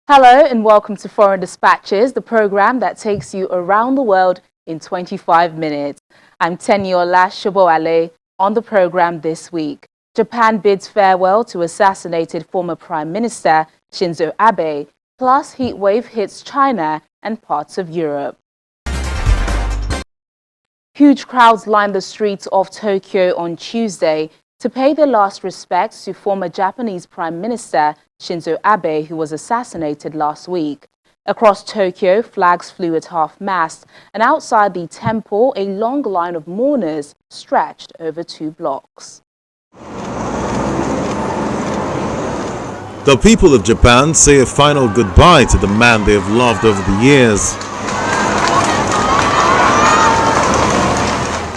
Hello and welcome to Foreign Dispatches, the program that takes you around the world in 25 minutes. I'm Teniola Shoboale. On the program this week, Japan bids farewell to assassinated former Prime Minister Shinzo Abe, plus heatwave hits China and parts of Europe. Huge crowds lined the streets of Tokyo on Tuesday to pay their last respects to former Japanese Prime Minister Shinzo Abe, who was assassinated last week. Across Tokyo, flags flew at half-mast, and outside the temple, a long line of mourners stretched over 2 blocks. The people of Japan say a final goodbye to the man they have loved over the years.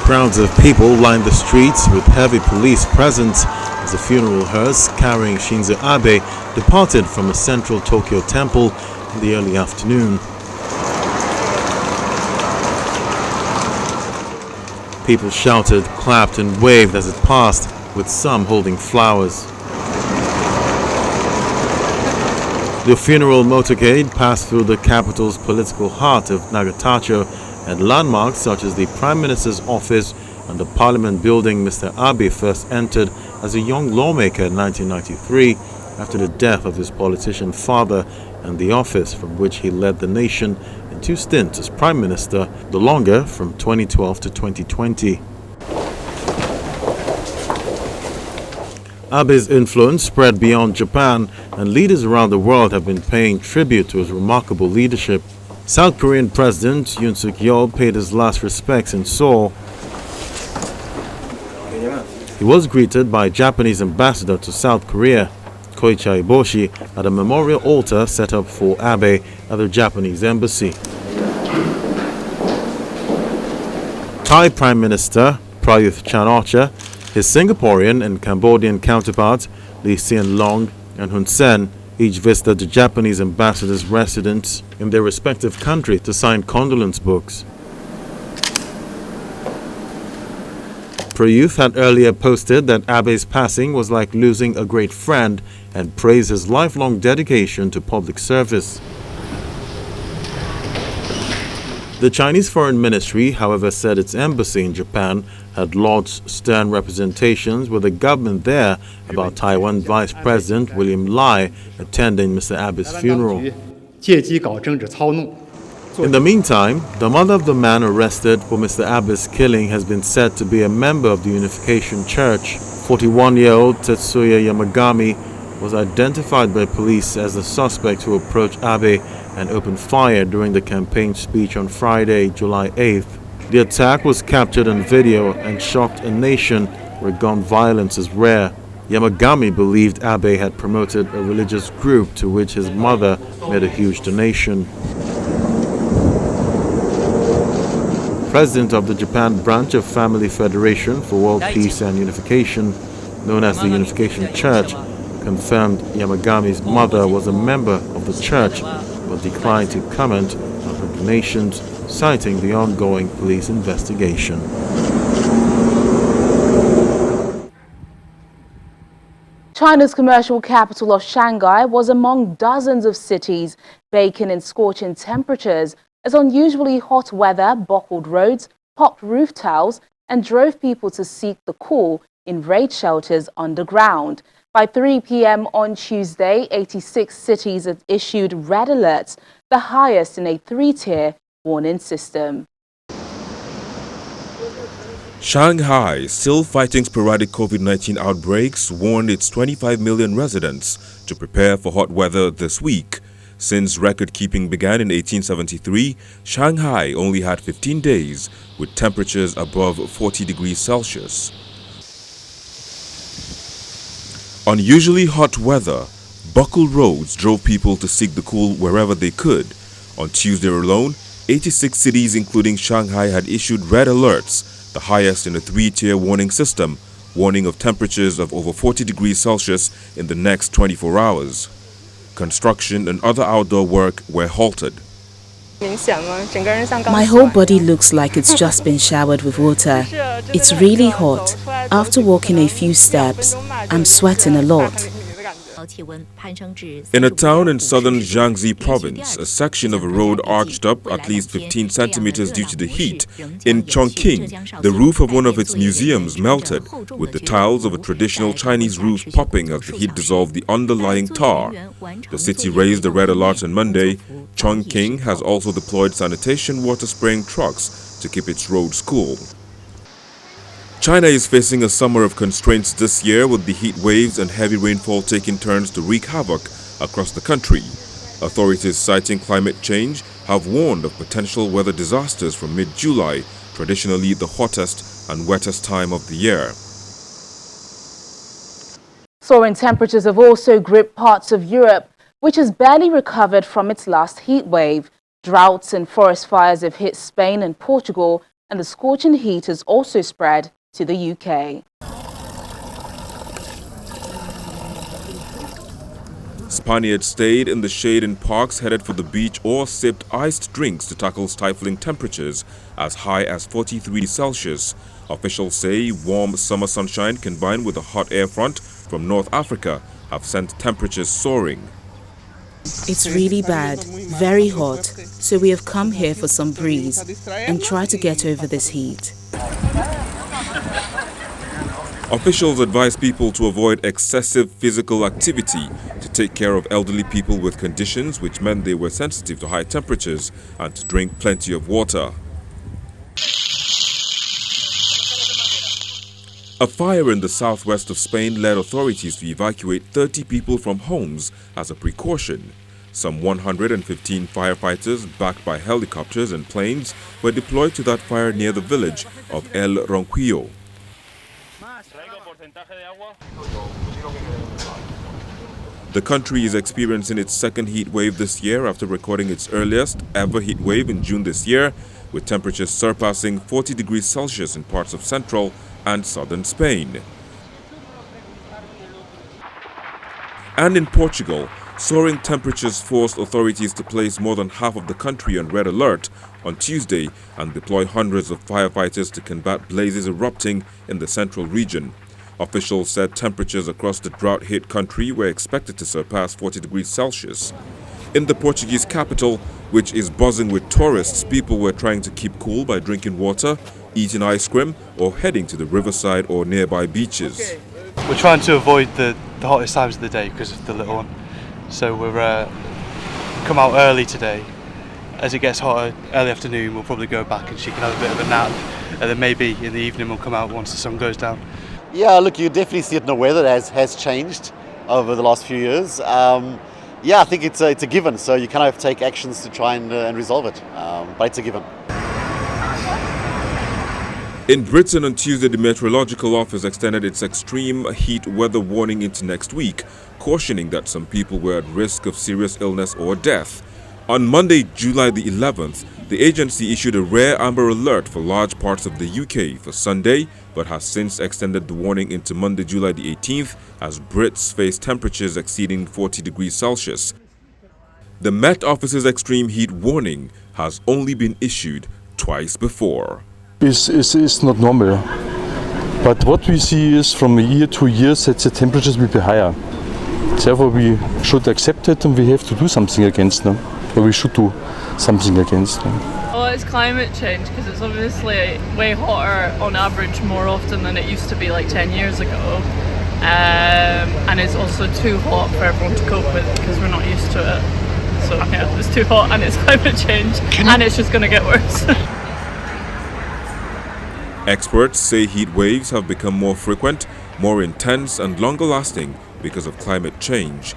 Crowds of people lined the streets with heavy police presence as the funeral hearse carrying Shinzo Abe departed from a central Tokyo temple in the early afternoon. People shouted, clapped and waved as it passed, with some holding flowers. The funeral motorcade passed through the capital's political heart of Nagatacho, and landmarks such as the Prime Minister's office and the Parliament building Mr. Abe first entered as a young lawmaker in 1993 after the death of his politician father, and the office from which he led the nation in 2 stints as Prime Minister, the longer from 2012 to 2020. Abe's influence spread beyond Japan, and leaders around the world have been paying tribute to his remarkable leadership. South Korean President Yoon Suk-yeol paid his last respects in Seoul. He was greeted by Japanese ambassador to South Korea, Koichi Iboshi, at a memorial altar set up for Abe at the Japanese embassy. Thai Prime Minister Prayut Chan-o-cha, his Singaporean and Cambodian counterparts Lee Hsien Loong and Hun Sen each visited the Japanese ambassador's residence in their respective country to sign condolence books. Prayut had earlier posted that Abe's passing was like losing a great friend and praised his lifelong dedication to public service. The Chinese Foreign Ministry, however, said its embassy in Japan had lodged stern representations with the government there about Taiwan Vice President William Lai attending Mr. Abe's funeral. In the meantime, the mother of the man arrested for Mr. Abe's killing has been said to be a member of the Unification Church. 41-year-old Tetsuya Yamagami was identified by police as the suspect who approached Abe and opened fire during the campaign speech on Friday, July 8th. The attack was captured on video and shocked a nation where gun violence is rare. Yamagami believed Abe had promoted a religious group to which his mother made a huge donation. President of the Japan branch of Family Federation for World Peace and Unification, known as the Unification Church, confirmed Yamagami's mother was a member of the church but declined to comment on her donations, citing the ongoing police investigation. China's commercial capital of Shanghai was among dozens of cities baking in scorching temperatures as unusually hot weather buckled roads, popped roof tiles, and drove people to seek the cool in raid shelters underground. By 3 p.m. on Tuesday, 86 cities had issued red alerts, the highest in a 3-tier warning system. Shanghai, still fighting sporadic COVID-19 outbreaks, warned its 25 million residents to prepare for hot weather this week. Since record-keeping began in 1873, Shanghai only had 15 days with temperatures above 40 degrees Celsius. Unusually hot weather, buckled roads drove people to seek the cool wherever they could. On Tuesday alone, 86 cities including Shanghai had issued red alerts, the highest in a 3-tier warning system, warning of temperatures of over 40 degrees Celsius in the next 24 hours. Construction and other outdoor work were halted. My whole body looks like it's just been showered with water. It's really hot. After walking a few steps, I'm sweating a lot. In a town in southern Jiangxi province, a section of a road arched up at least 15 centimeters due to the heat. In Chongqing, the roof of one of its museums melted, with the tiles of a traditional Chinese roof popping as the heat dissolved the underlying tar. The city raised a red alert on Monday. Chongqing has also deployed sanitation water spraying trucks to keep its roads cool. China is facing a summer of constraints this year, with the heat waves and heavy rainfall taking turns to wreak havoc across the country. Authorities citing climate change have warned of potential weather disasters from mid-July, traditionally the hottest and wettest time of the year. Soaring temperatures have also gripped parts of Europe, which has barely recovered from its last heat wave. Droughts and forest fires have hit Spain and Portugal, and the scorching heat has also spread to the UK. Spaniards stayed in the shade in parks, headed for the beach, or sipped iced drinks to tackle stifling temperatures as high as 43 Celsius. Officials say warm summer sunshine combined with a hot air front from North Africa have sent temperatures soaring. It's really bad, very hot, so we have come here for some breeze and try to get over this heat. Officials advise people to avoid excessive physical activity, to take care of elderly people with conditions which meant they were sensitive to high temperatures, and to drink plenty of water. A fire in the southwest of Spain led authorities to evacuate 30 people from homes as a precaution. Some 115 firefighters, backed by helicopters and planes, were deployed to that fire near the village of El Ronquillo. The country is experiencing its second heat wave this year after recording its earliest ever heat wave in June this year, with temperatures surpassing 40 degrees Celsius in parts of central and southern Spain. And in Portugal, soaring temperatures forced authorities to place more than half of the country on red alert on Tuesday and deploy hundreds of firefighters to combat blazes erupting in the central region. Officials said temperatures across the drought-hit country were expected to surpass 40 degrees Celsius. In the Portuguese capital, which is buzzing with tourists, people were trying to keep cool by drinking water, eating ice cream, or heading to the riverside or nearby beaches. We're trying to avoid the hottest times of the day because of the little one. So we're come out early today. As it gets hotter, early afternoon, we'll probably go back and she can have a bit of a nap. And then maybe in the evening we'll come out once the sun goes down. Yeah, look, you definitely see it in the weather that has changed over the last few years. Yeah, I think it's a given, so you kind of take actions to try and resolve it, but it's a given. In Britain on Tuesday, the Meteorological Office extended its extreme heat weather warning into next week, cautioning that some people were at risk of serious illness or death. On Monday, July the 11th, the agency issued a rare amber alert for large parts of the UK for Sunday, but has since extended the warning into Monday, July the 18th, as Brits face temperatures exceeding 40 degrees Celsius. The Met Office's extreme heat warning has only been issued twice before. It's not normal, but what we see is from year to year that the temperatures will be higher. Therefore we should accept it and we have to do something against them, or we should do something against them. Well, it's climate change because it's obviously way hotter on average more often than it used to be like 10 years ago, and it's also too hot for everyone to cope with because we're not used to it. So yeah, it's too hot and it's climate change and it's just going to get worse. Experts say heat waves have become more frequent, more intense and longer lasting because of climate change.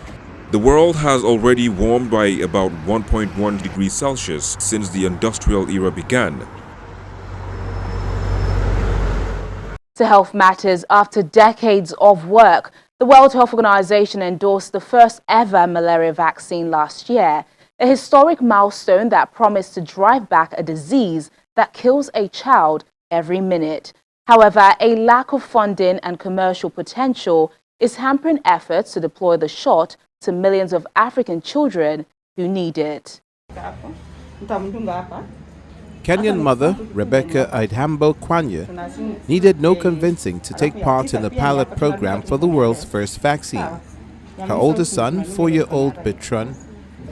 The world has already warmed by about 1.1 degrees Celsius since the industrial era began. To health matters, after decades of work, the World Health Organization endorsed the first ever malaria vaccine last year, a historic milestone that promised to drive back a disease that kills a child every minute. However, a lack of funding and commercial potential is hampering efforts to deploy the shot to millions of African children who need it. Kenyan mother Rebecca Idhambo Kwanya needed no convincing to take part in the pilot program for the world's first vaccine. Her oldest son, 4-year-old Bertrand,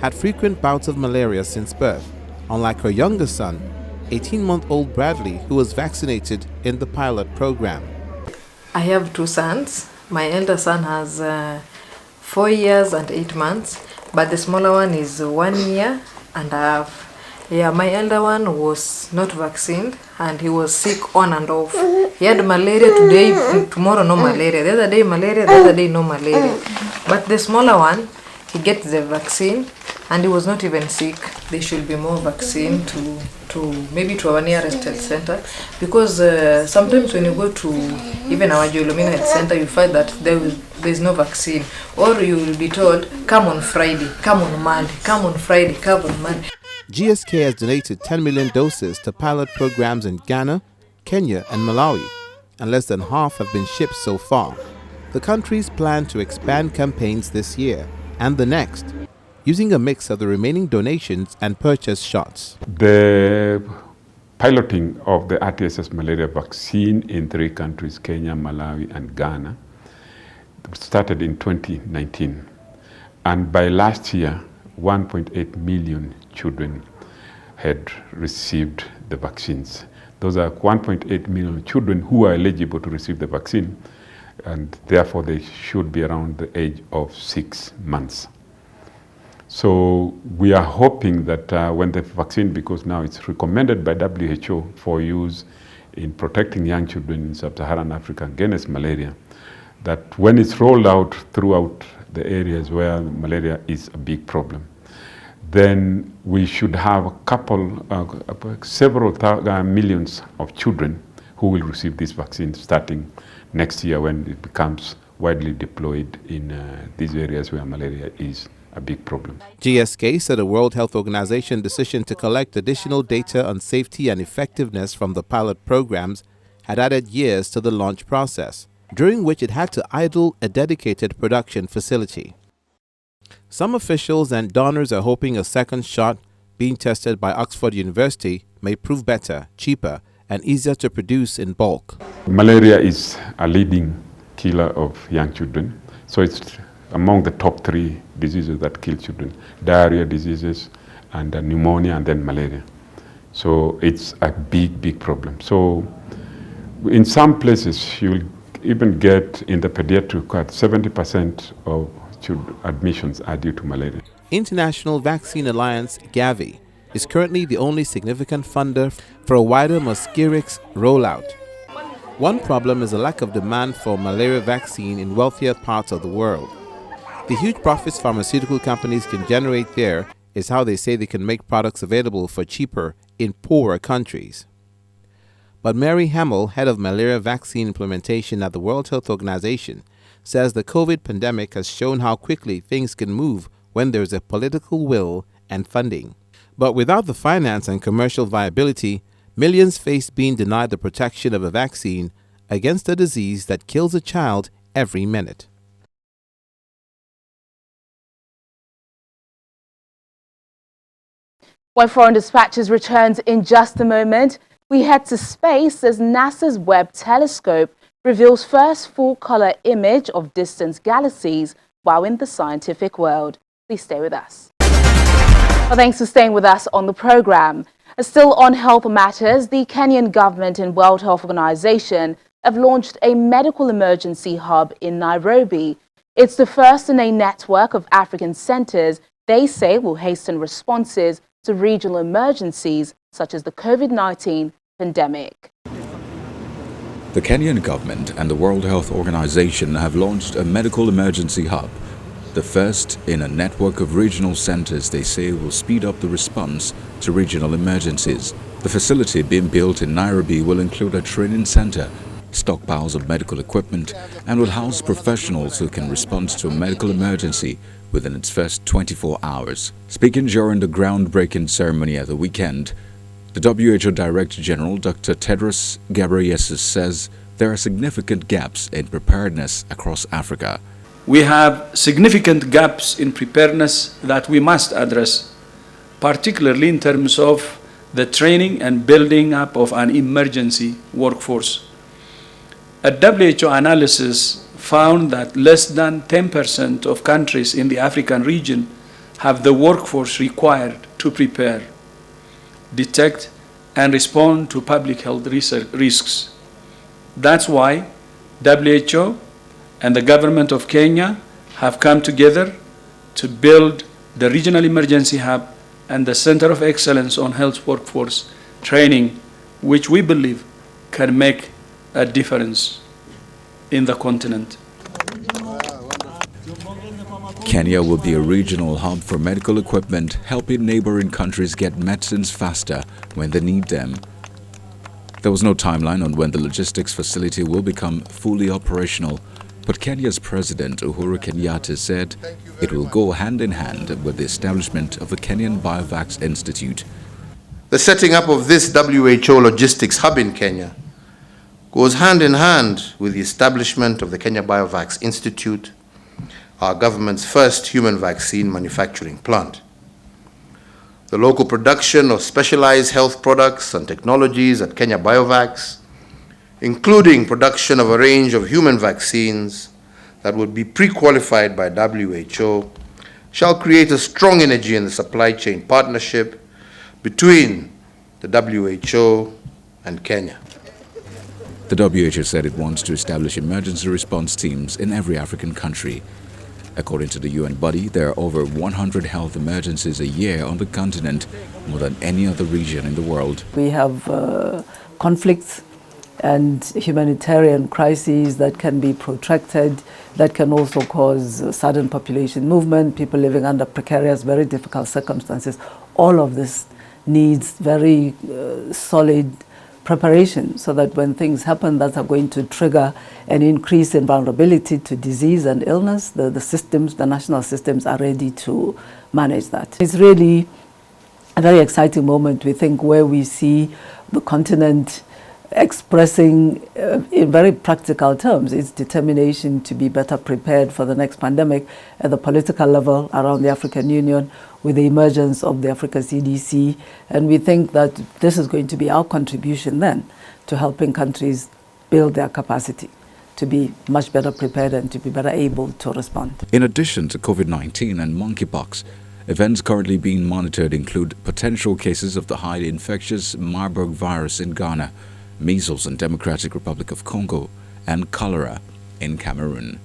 had frequent bouts of malaria since birth, unlike her younger son, 18-month-old Bradley, who was vaccinated in the pilot program. I have two sons. My elder son has 4 years and 8 months, but the smaller one is 1 year and a half. Yeah, my elder one was not vaccinated and he was sick on and off. He had malaria today, tomorrow no malaria. The other day malaria, the other day no malaria. But the smaller one, he gets the vaccine and he was not even sick. There should be more vaccine maybe to our nearest health center, because sometimes when you go to even our Jolomina health center, you find that there's no vaccine, or you will be told, come on Friday, come on Monday, come on Friday, come on Monday. GSK has donated 10 million doses to pilot programs in Ghana, Kenya and Malawi, and less than half have been shipped so far. The countries plan to expand campaigns this year and the next, using a mix of the remaining donations and purchase shots. The piloting of the RTSS malaria vaccine in 3 countries, Kenya, Malawi and Ghana, started in 2019. And by last year, 1.8 million children had received the vaccines. Those are 1.8 million children who are eligible to receive the vaccine, and therefore they should be around the age of 6 months. So we are hoping that when the vaccine, because now it's recommended by WHO for use in protecting young children in sub-Saharan Africa against malaria, that when it's rolled out throughout the areas where malaria is a big problem, then we should have several millions of children who will receive this vaccine starting next year when it becomes widely deployed in these areas where malaria is a big problem. GSK said the World Health Organization decision to collect additional data on safety and effectiveness from the pilot programs had added years to the launch process, during which it had to idle a dedicated production facility. Some officials and donors are hoping a second shot being tested by Oxford University may prove better, cheaper, and easier to produce in bulk. Malaria is a leading killer of young children, so it's among the top 3 diseases that kill children: diarrhea diseases, and pneumonia, and then malaria. So it's a big problem. So in some places you will even get in the pediatric ward 70% of admissions are due to malaria. International Vaccine Alliance, Gavi, is currently the only significant funder for a wider Mosquirix rollout. One problem is a lack of demand for malaria vaccine in wealthier parts of the world. The huge profits pharmaceutical companies can generate there is how they say they can make products available for cheaper in poorer countries. But Mary Hamill, head of malaria vaccine implementation at the World Health Organization, says the COVID pandemic has shown how quickly things can move when there's a political will and funding. But without the finance and commercial viability, millions face being denied the protection of a vaccine against a disease that kills a child every minute. When Foreign Dispatches returns in just a moment, we head to space as NASA's Webb telescope reveals first full-color image of distant galaxies while in the scientific world. Please stay with us. Well, thanks for staying with us on the program. Still on health matters, the Kenyan government and World Health Organization have launched a medical emergency hub in Nairobi. It's the first in a network of African centers they say will hasten responses to regional emergencies such as the COVID-19 pandemic. The Kenyan government and the World Health Organization have launched a medical emergency hub, the first in a network of regional centers they say will speed up the response to regional emergencies. The facility being built in Nairobi will include a training center, stockpiles of medical equipment, and will house professionals who can respond to a medical emergency within its first 24 hours. Speaking during the groundbreaking ceremony at the weekend, the WHO Director General, Dr. Tedros Ghebreyesus, says there are significant gaps in preparedness across Africa. We have significant gaps in preparedness that we must address, particularly in terms of the training and building up of an emergency workforce. A WHO analysis found that less than 10% of countries in the African region have the workforce required to prepare, detect, and respond to public health risks. That's why WHO and the government of Kenya have come together to build the Regional Emergency Hub and the Center of Excellence on Health Workforce Training, which we believe can make a difference in the continent. Kenya will be a regional hub for medical equipment, helping neighboring countries get medicines faster when they need them. There was no timeline on when the logistics facility will become fully operational, but Kenya's President Uhuru Kenyatta said it will go hand in hand with the establishment of the Kenyan Biovax Institute. The setting up of this WHO logistics hub in Kenya goes hand in hand with the establishment of the Kenya Biovax Institute, our government's first human vaccine manufacturing plant. The local production of specialized health products and technologies at Kenya Biovax, including production of a range of human vaccines that would be pre-qualified by WHO, shall create a strong energy in the supply chain partnership between the WHO and Kenya. The WHO said it wants to establish emergency response teams in every African country. According to the UN body, there are over 100 health emergencies a year on the continent, more than any other region in the world. We have conflicts and humanitarian crises that can be protracted, that can also cause sudden population movement, people living under precarious, very difficult circumstances. All of this needs very solid preparation so that when things happen that are going to trigger an increase in vulnerability to disease and illness, the systems, the national systems are ready to manage that. It's really a very exciting moment, we think, where we see the continent expressing in very practical terms its determination to be better prepared for the next pandemic at the political level around the African Union with the emergence of the Africa CDC. And we think that this is going to be our contribution then to helping countries build their capacity to be much better prepared and to be better able to respond. In addition to COVID-19 and monkeypox, events currently being monitored include potential cases of the highly infectious Marburg virus in Ghana, measles in Democratic Republic of Congo, and cholera in Cameroon.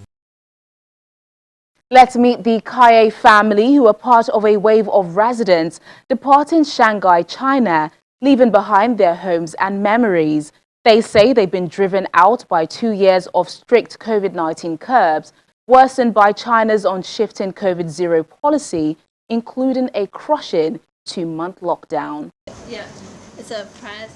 Let's meet the Kaye family, who are part of a wave of residents departing Shanghai, China, leaving behind their homes and memories. They say they've been driven out by 2 years of strict COVID-19 curbs, worsened by China's on-shifting COVID-0 policy, including a crushing 2-month lockdown. Yeah, it's a prize.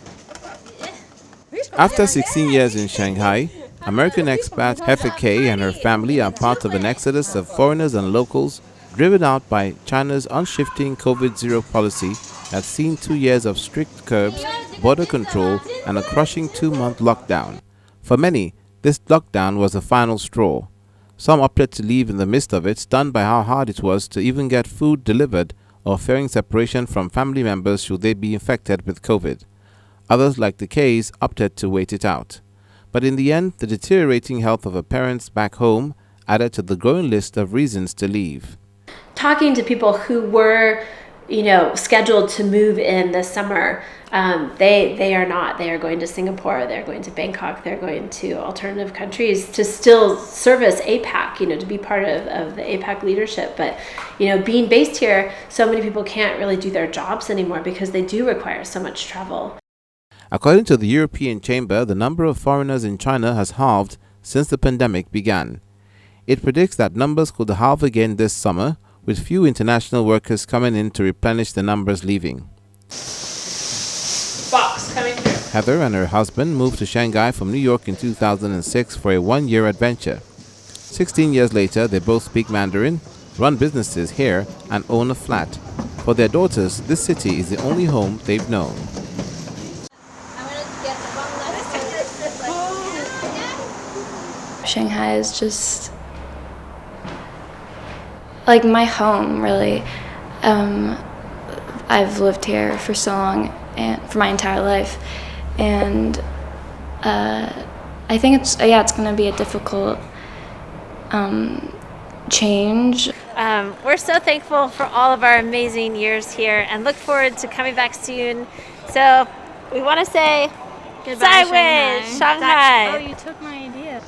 After 16 years in Shanghai, American expat Hefe Kaye and her family are part of an exodus of foreigners and locals driven out by China's unshifting COVID-0 policy that's seen 2 years of strict curbs, border control, and a crushing 2-month lockdown. For many, this lockdown was the final straw. Some opted to leave in the midst of it, stunned by how hard it was to even get food delivered or fearing separation from family members should they be infected with COVID. Others, like the Kays, opted to wait it out. But in the end, the deteriorating health of her parents back home added to the growing list of reasons to leave. Talking to people who were, scheduled to move in this summer, they are not. They are going to Singapore, they're going to Bangkok, they're going to alternative countries to still service APAC, to be part of the APAC leadership. But, being based here, so many people can't really do their jobs anymore because they do require so much travel. According to the European Chamber, the number of foreigners in China has halved since the pandemic began. It predicts that numbers could halve again this summer, with few international workers coming in to replenish the numbers leaving. Box coming through. Heather and her husband moved to Shanghai from New York in 2006 for a 1-year adventure. 16 years later, they both speak Mandarin, run businesses here, and own a flat. For their daughters, this city is the only home they've known. Shanghai is just like my home, really. I've lived here for so long and for my entire life, and I think it's going to be a difficult change. We're so thankful for all of our amazing years here and look forward to coming back soon. So we want to say Goodbye, sideways, Shanghai. Shanghai. Oh, you took my idea.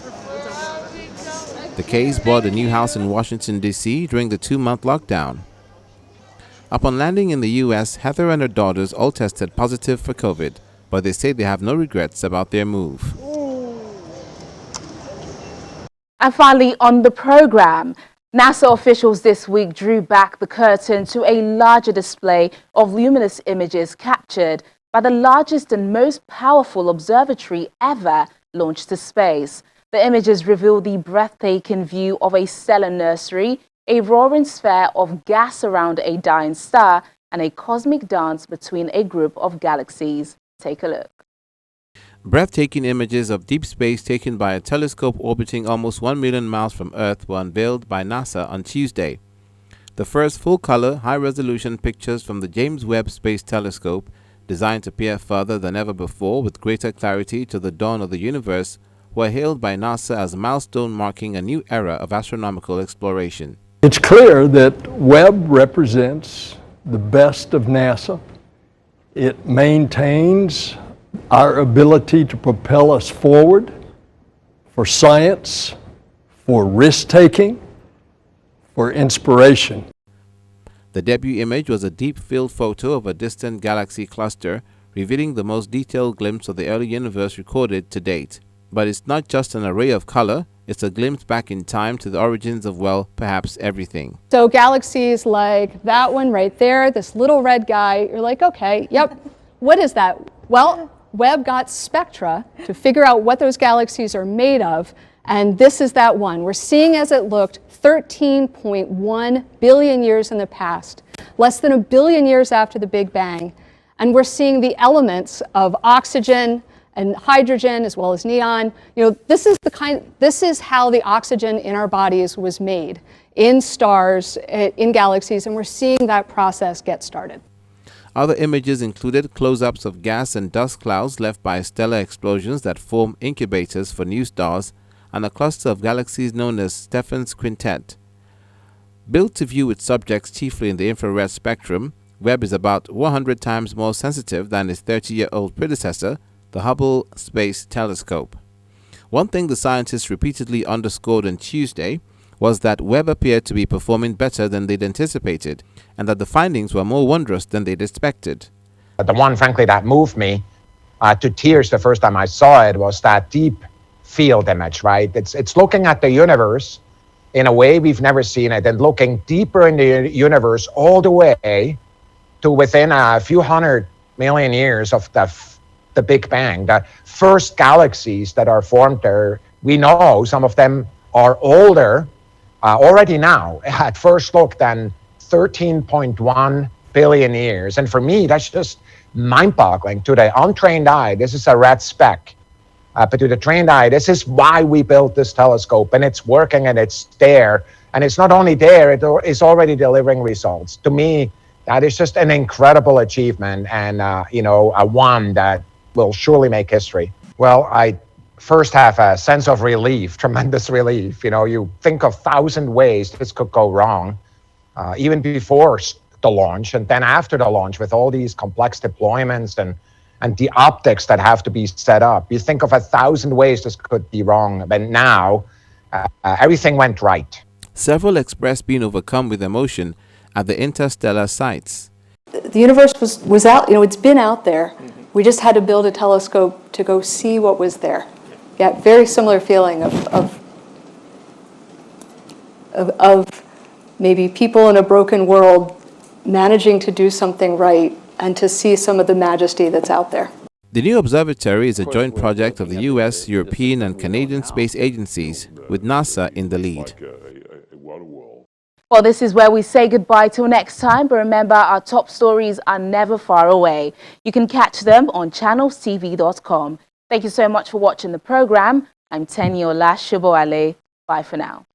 The Kays bought a new house in Washington, D.C. during the 2-month lockdown. Upon landing in the U.S., Heather and her daughters all tested positive for COVID, but they say they have no regrets about their move. And finally, on the program, NASA officials this week drew back the curtain to a larger display of luminous images captured by the largest and most powerful observatory ever launched to space. The images reveal the breathtaking view of a stellar nursery, a roaring sphere of gas around a dying star, and a cosmic dance between a group of galaxies. Take a look. Breathtaking images of deep space taken by a telescope orbiting almost 1 million miles from Earth were unveiled by NASA on Tuesday. The first full-color, high-resolution pictures from the James Webb Space Telescope, designed to peer further than ever before with greater clarity to the dawn of the universe, were hailed by NASA as a milestone marking a new era of astronomical exploration. It's clear that Webb represents the best of NASA. It maintains our ability to propel us forward for science, for risk-taking, for inspiration. The debut image was a deep-field photo of a distant galaxy cluster, revealing the most detailed glimpse of the early universe recorded to date. But it's not just an array of color, it's a glimpse back in time to the origins of, well, perhaps everything. So galaxies like that one right there, this little red guy, you're like, okay, yep, what is that? Well, Webb got spectra to figure out what those galaxies are made of, and this is that one. We're seeing as it looked 13.1 billion years in the past, less than 1 billion years after the Big Bang, and we're seeing the elements of oxygen and hydrogen as well as neon. You know, this is how the oxygen in our bodies was made in stars, in galaxies, and we're seeing that process get started. Other images included close-ups of gas and dust clouds left by stellar explosions that form incubators for new stars, and a cluster of galaxies known as Stephan's Quintet. Built to view its subjects chiefly in the infrared spectrum, Webb is about 100 times more sensitive than its 30-year-old predecessor, the Hubble Space Telescope. One thing the scientists repeatedly underscored on Tuesday was that Webb appeared to be performing better than they'd anticipated, and that the findings were more wondrous than they'd expected. The one, frankly, that moved me to tears the first time I saw it was that deep field image, right? It's looking at the universe in a way we've never seen it, and looking deeper in the universe all the way to within a few 100 million years of the Big Bang. The first galaxies that are formed there, we know some of them are older already now at first look than 13.1 billion years. And for me, that's just mind-boggling. To the untrained eye, this is a red speck. But to the trained eye, this is why we built this telescope, and it's working and it's there. And it's not only there, it is already delivering results. To me, that is just an incredible achievement, and a one that will surely make history. Well, I first have a sense of relief, tremendous relief. You know, you think of 1,000 ways this could go wrong, even before the launch, and then after the launch with all these complex deployments and the optics that have to be set up. You think of 1,000 ways this could be wrong, but now everything went right. Several expressed being overcome with emotion at the interstellar sites. The universe was out, it's been out there. We just had to build a telescope to go see what was there. Yeah, very similar feeling of maybe people in a broken world managing to do something right and to see some of the majesty that's out there. The new observatory is a joint project of the US, European, and Canadian space agencies, with NASA in the lead. Well, this is where we say goodbye till next time, but remember, our top stories are never far away. You can catch them on channelstv.com. Thank you so much for watching the program. I'm Teniola Shiboale. Bye for now.